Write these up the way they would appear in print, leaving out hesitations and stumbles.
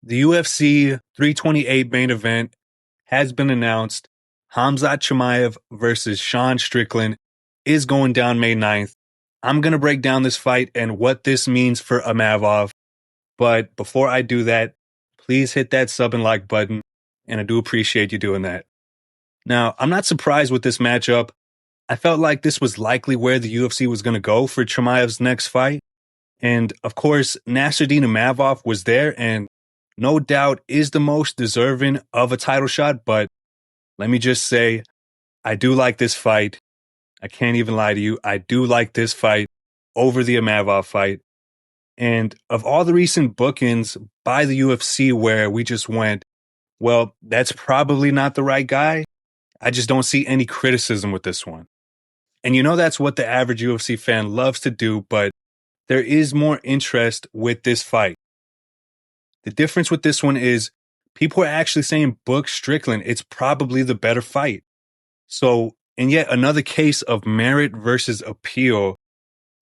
The UFC 328 main event has been announced. Khamzat Chimaev versus Sean Strickland is going down May 9th. I'm going to break down this fight and what this means for Imavov. But before I do that, please hit that sub and like button, and I do appreciate you doing that. Now, I'm not surprised with this matchup. I felt like this was likely where the UFC was going to go for Chimaev's next fight. And of course, Nasruddin Imavov was there and no doubt is the most deserving of a title shot. But let me just say, I do like this fight. I can't even lie to you. I do like this fight over the Imavov fight. And of all the recent bookings by the UFC where we just went, well, that's probably not the right guy. I just don't see any criticism with this one. And you know that's what the average UFC fan loves to do, but there is more interest with this fight. The difference with this one is people are actually saying book Strickland. It's probably the better fight. So in yet another case of merit versus appeal,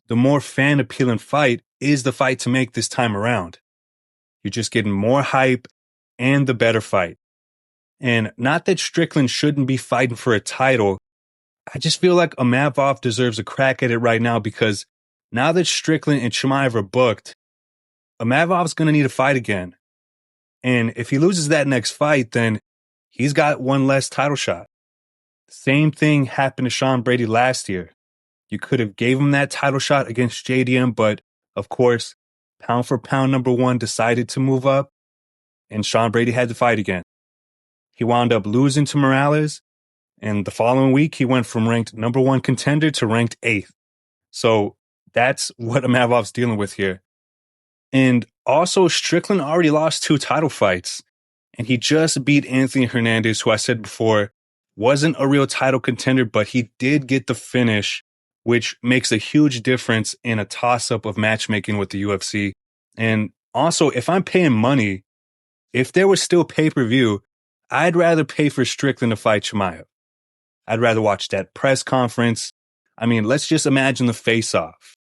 the more fan appealing fight is the fight to make this time around. You're just getting more hype and the better fight. And not that Strickland shouldn't be fighting for a title. I just feel like Imavov deserves a crack at it right now because now that Strickland and Chimaev are booked, Imavov's going to need a fight again. And if he loses that next fight, then he's got one less title shot. Same thing happened to Sean Brady last year. You could have gave him that title shot against JDM, but of course, pound for pound number one decided to move up, and Sean Brady had to fight again. He wound up losing to Morales, and the following week, he went from ranked number one contender to ranked 8th. So that's what Imavov's dealing with here. And also, Strickland already lost 2 title fights, and he just beat Anthony Hernandez, who I said before wasn't a real title contender, but he did get the finish, which makes a huge difference in a toss-up of matchmaking with the UFC. And also, if I'm paying money, if there was still pay-per-view, I'd rather pay for Strickland to fight Chimaev. I'd rather watch that press conference. I mean, let's just imagine the face-off.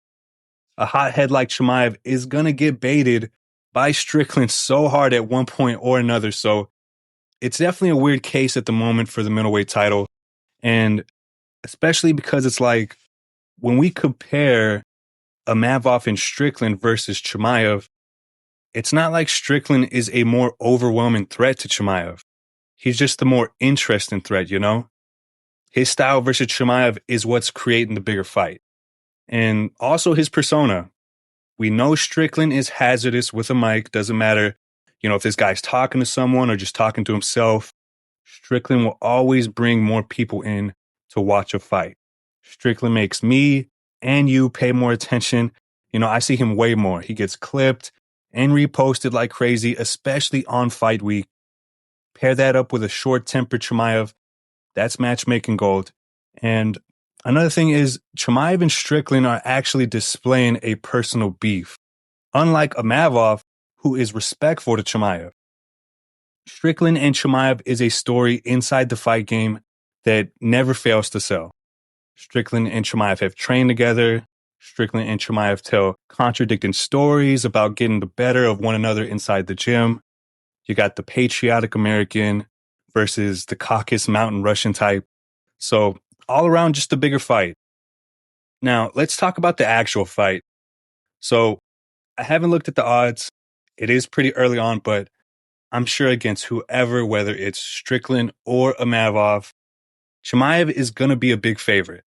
A hothead like Chimaev is going to get baited by Strickland so hard at one point or another. So it's definitely a weird case at the moment for the middleweight title. And especially because it's like when we compare Imavov and Strickland versus Chimaev, it's not like Strickland is a more overwhelming threat to Chimaev. He's just the more interesting threat, you know? His style versus Chimaev is what's creating the bigger fight. And also his persona. We know Strickland is hazardous with a mic. Doesn't matter, you know, if this guy's talking to someone or just talking to himself. Strickland will always bring more people in to watch a fight. Strickland makes me and you pay more attention. You know, I see him way more. He gets clipped and reposted like crazy, especially on fight week. Pair that up with a short-tempered Chimaev. That's matchmaking gold. And another thing is Chimaev and Strickland are actually displaying a personal beef. Unlike Imavov, who is respectful to Chimaev. Strickland and Chimaev is a story inside the fight game that never fails to sell. Strickland and Chimaev have trained together. Strickland and Chimaev tell contradicting stories about getting the better of one another inside the gym. You got the patriotic American versus the Caucasus Mountain Russian type. So all around just a bigger fight. Now, let's talk about the actual fight. So I haven't looked at the odds. It is pretty early on, but I'm sure against whoever, whether it's Strickland or Imavov, Chimaev is going to be a big favorite.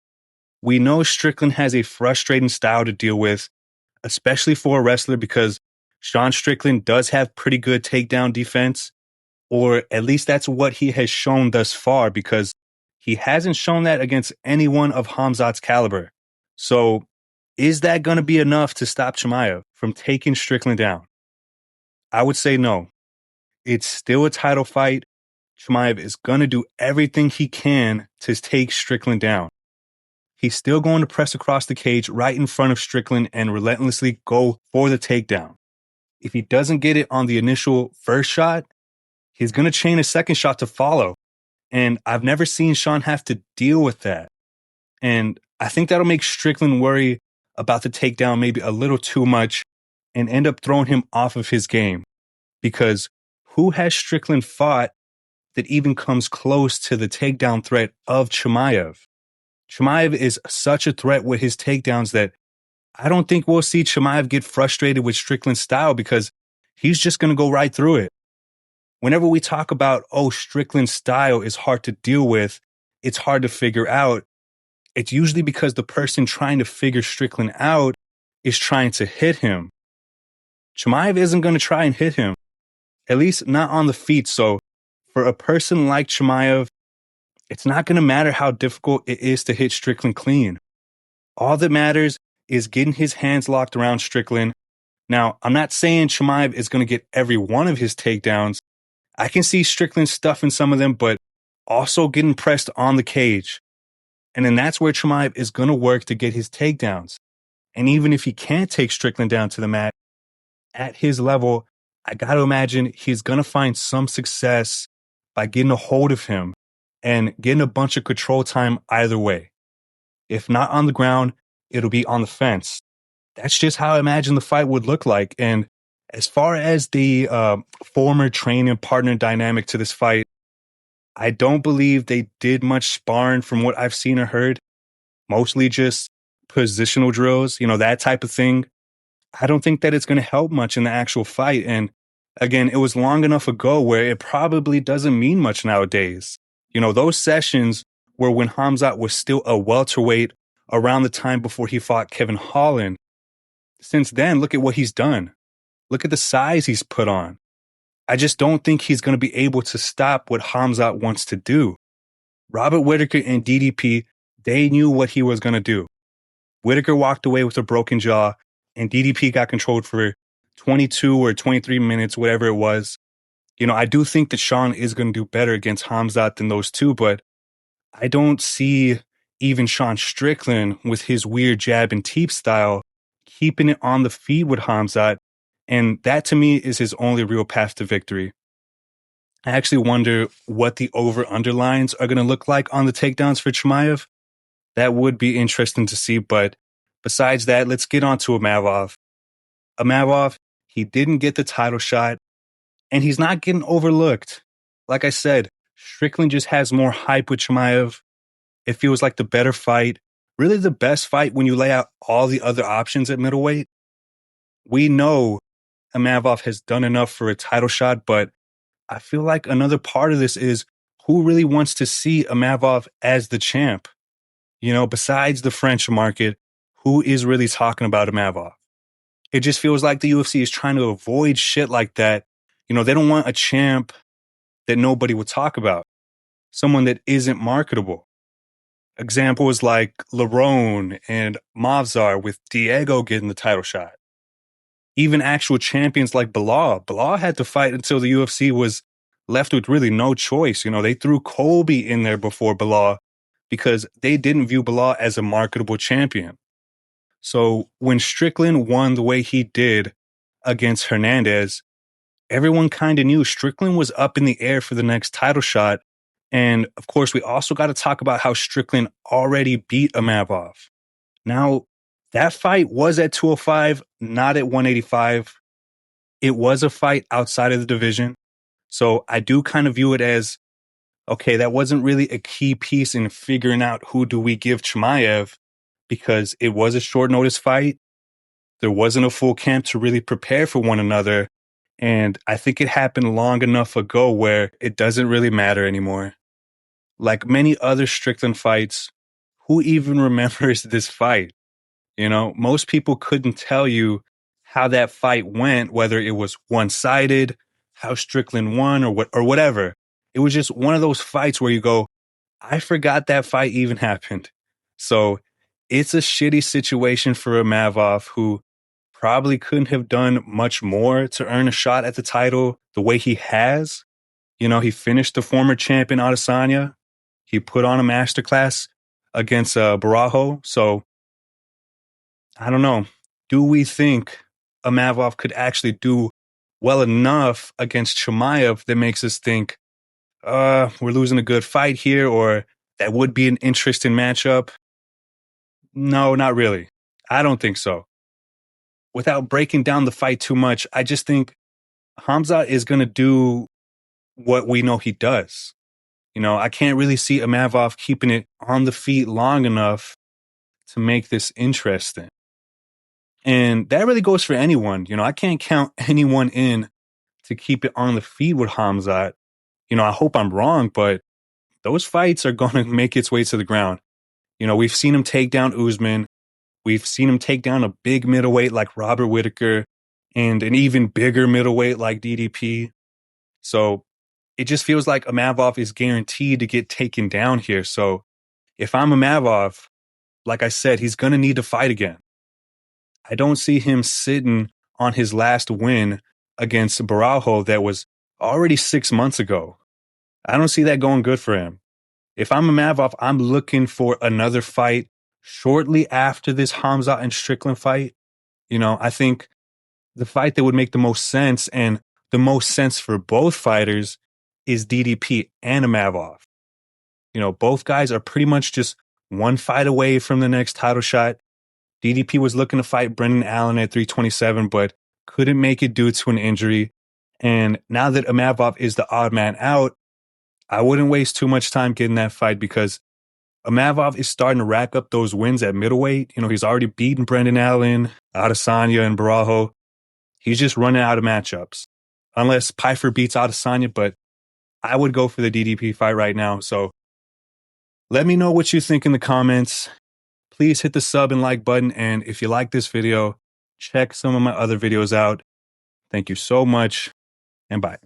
We know Strickland has a frustrating style to deal with, especially for a wrestler because Sean Strickland does have pretty good takedown defense, or at least that's what he has shown thus far because he hasn't shown that against anyone of Khamzat's caliber. So is that going to be enough to stop Chimaev from taking Strickland down? I would say no. It's still a title fight. Chimaev is going to do everything he can to take Strickland down. He's still going to press across the cage right in front of Strickland and relentlessly go for the takedown. If he doesn't get it on the initial first shot, he's going to chain a second shot to follow. And I've never seen Sean have to deal with that. And I think that'll make Strickland worry about the takedown maybe a little too much and end up throwing him off of his game. Because who has Strickland fought that even comes close to the takedown threat of Chimaev? Chimaev is such a threat with his takedowns that I don't think we'll see Chimaev get frustrated with Strickland's style because he's just going to go right through it. Whenever we talk about, Strickland's style is hard to deal with, it's hard to figure out, it's usually because the person trying to figure Strickland out is trying to hit him. Chimaev isn't going to try and hit him, at least not on the feet. So for a person like Chimaev, it's not going to matter how difficult it is to hit Strickland clean. All that matters is getting his hands locked around Strickland. Now, I'm not saying Chimaev is going to get every one of his takedowns. I can see Strickland stuffing some of them, but also getting pressed on the cage. And then that's where Chimaev is going to work to get his takedowns. And even if he can't take Strickland down to the mat, at his level, I got to imagine he's going to find some success by getting a hold of him and getting a bunch of control time either way. If not on the ground, it'll be on the fence. That's just how I imagine the fight would look like. And as far as the former training partner dynamic to this fight, I don't believe they did much sparring from what I've seen or heard. Mostly just positional drills, that type of thing. I don't think that it's going to help much in the actual fight. And again, it was long enough ago where it probably doesn't mean much nowadays. Those sessions were when Khamzat was still a welterweight around the time before he fought Kevin Holland. Since then, look at what he's done. Look at the size he's put on. I just don't think he's going to be able to stop what Khamzat wants to do. Robert Whittaker and DDP, they knew what he was going to do. Whittaker walked away with a broken jaw, and DDP got controlled for 22 or 23 minutes, whatever it was. I do think that Sean is going to do better against Khamzat than those two, but I don't see even Sean Strickland with his weird jab and teep style keeping it on the feet with Khamzat. And that to me is his only real path to victory. I actually wonder what the over-under lines are going to look like on the takedowns for Chimaev. That would be interesting to see. But besides that, let's get on to Imavov. Imavov, he didn't get the title shot, and he's not getting overlooked. Like I said, Strickland just has more hype with Chimaev. It feels like the better fight, really the best fight when you lay out all the other options at middleweight. We know Imavov has done enough for a title shot, but I feel like another part of this is who really wants to see Imavov as the champ? Besides the French market, who is really talking about Imavov? It just feels like the UFC is trying to avoid shit like that. They don't want a champ that nobody would talk about, someone that isn't marketable. Examples like Lerone and Movzar with Diego getting the title shot. Even actual champions like Bilal. Bilal had to fight until the UFC was left with really no choice. They threw Colby in there before Bilal because they didn't view Bilal as a marketable champion. So when Strickland won the way he did against Hernandez, everyone kind of knew Strickland was up in the air for the next title shot. And of course, we also got to talk about how Strickland already beat Imavov. Now, that fight was at 205, not at 185. It was a fight outside of the division. So I do kind of view it as, okay, that wasn't really a key piece in figuring out who do we give Chimaev, because it was a short notice fight. There wasn't a full camp to really prepare for one another. And I think it happened long enough ago where it doesn't really matter anymore. Like many other Strickland fights, who even remembers this fight? Most people couldn't tell you how that fight went, whether it was one-sided, how Strickland won, or whatever. It was just one of those fights where you go, I forgot that fight even happened. So it's a shitty situation for Imavov, who probably couldn't have done much more to earn a shot at the title the way he has. He finished the former champion Adesanya. He put on a masterclass against Barajo. So I don't know. Do we think Imavov could actually do well enough against Chimaev that makes us think, we're losing a good fight here, or that would be an interesting matchup? No, not really. I don't think so. Without breaking down the fight too much, I just think Khamzat is going to do what we know he does. I can't really see Imavov keeping it on the feet long enough to make this interesting. And that really goes for anyone. I can't count anyone in to keep it on the feet with Khamzat. I hope I'm wrong, but those fights are going to make its way to the ground. We've seen him take down Usman. We've seen him take down a big middleweight like Robert Whittaker and an even bigger middleweight like DDP. So it just feels like Imavov is guaranteed to get taken down here. So if I'm Imavov, like I said, he's going to need to fight again. I don't see him sitting on his last win against Barajo that was already 6 months ago. I don't see that going good for him. If I'm Imavov, I'm looking for another fight shortly after this Khamzat and Strickland fight. I think the fight that would make the most sense and the most sense for both fighters is DDP and Imavov. Both guys are pretty much just one fight away from the next title shot. DDP was looking to fight Brendan Allen at 327, but couldn't make it due to an injury. And now that Imavov is the odd man out, I wouldn't waste too much time getting that fight because Imavov is starting to rack up those wins at middleweight. He's already beaten Brendan Allen, Adesanya, and Barajo. He's just running out of matchups. Unless Pyfer beats Adesanya, but I would go for the DDP fight right now. So let me know what you think in the comments. Please hit the sub and like button. And if you like this video, check some of my other videos out. Thank you so much, and bye.